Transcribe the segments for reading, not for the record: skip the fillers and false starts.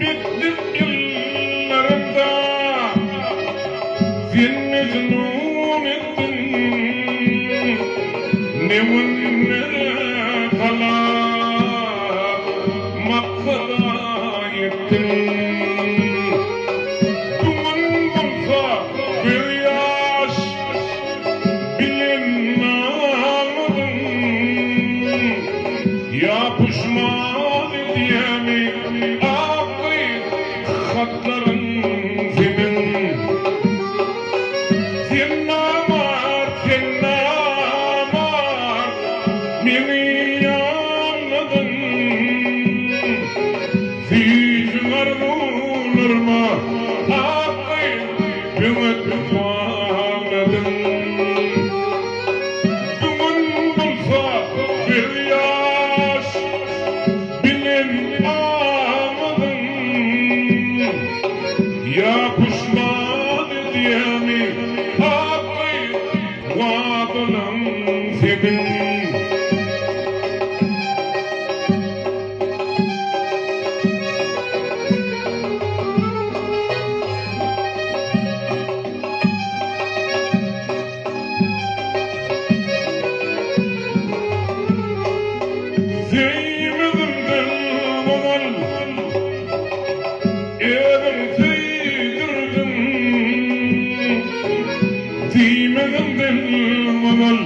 Bittim yıllarımda Sen mecnun ettin Nevinle kala Maksada ettin Duman bulsa bir yaş Bilin ağladın Yapışmaz diyemi Hatların senin Sen namar Beni anladın Sizin arzularıma Ümit bağladın Duman bulsa bir yaş Bilin ağladın Yapışmadı diyemi Vadılan sebin Zeymedim del bunal Edim zeydirdim Zeymedim del bunal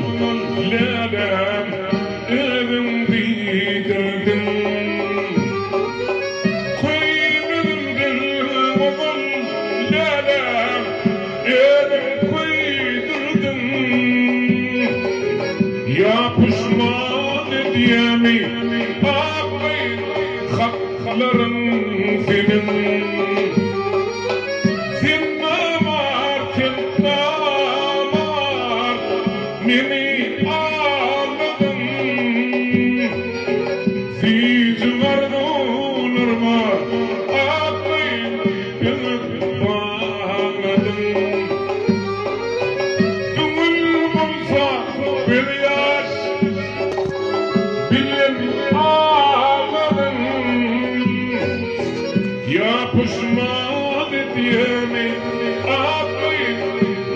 Lalem Edim zeydirdim Koymedim del bunal Lalem Edim koydurdim Yapışmadı diyemi Hakların senin Sen namar Beni ağladın Sizin arzularıma Ümit bağladın Duman bulsa bir yaş Bilin ağladın Yapışmadı diyemi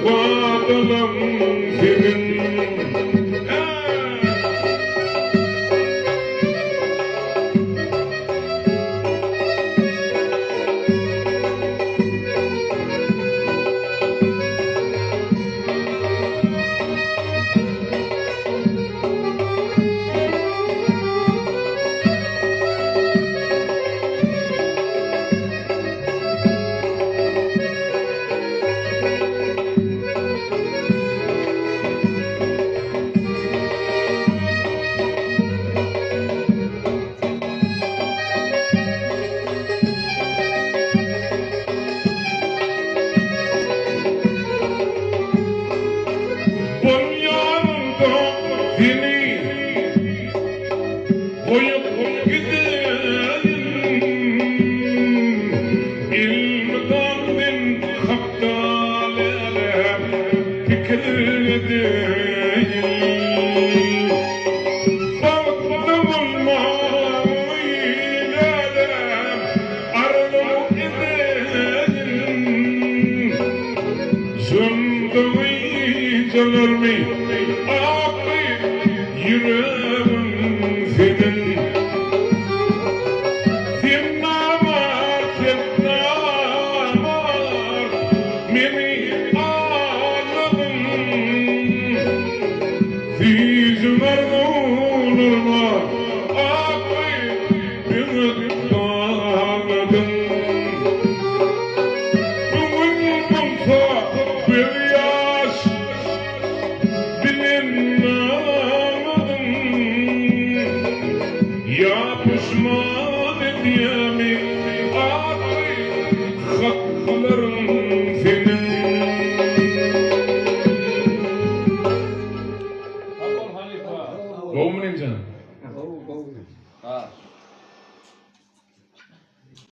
Vadılan senin Koyup gidelim İlmidandın hakkâlele fikredeyim Baktım olmayla arzu edelim Söndüğü canır mı akı yüreğim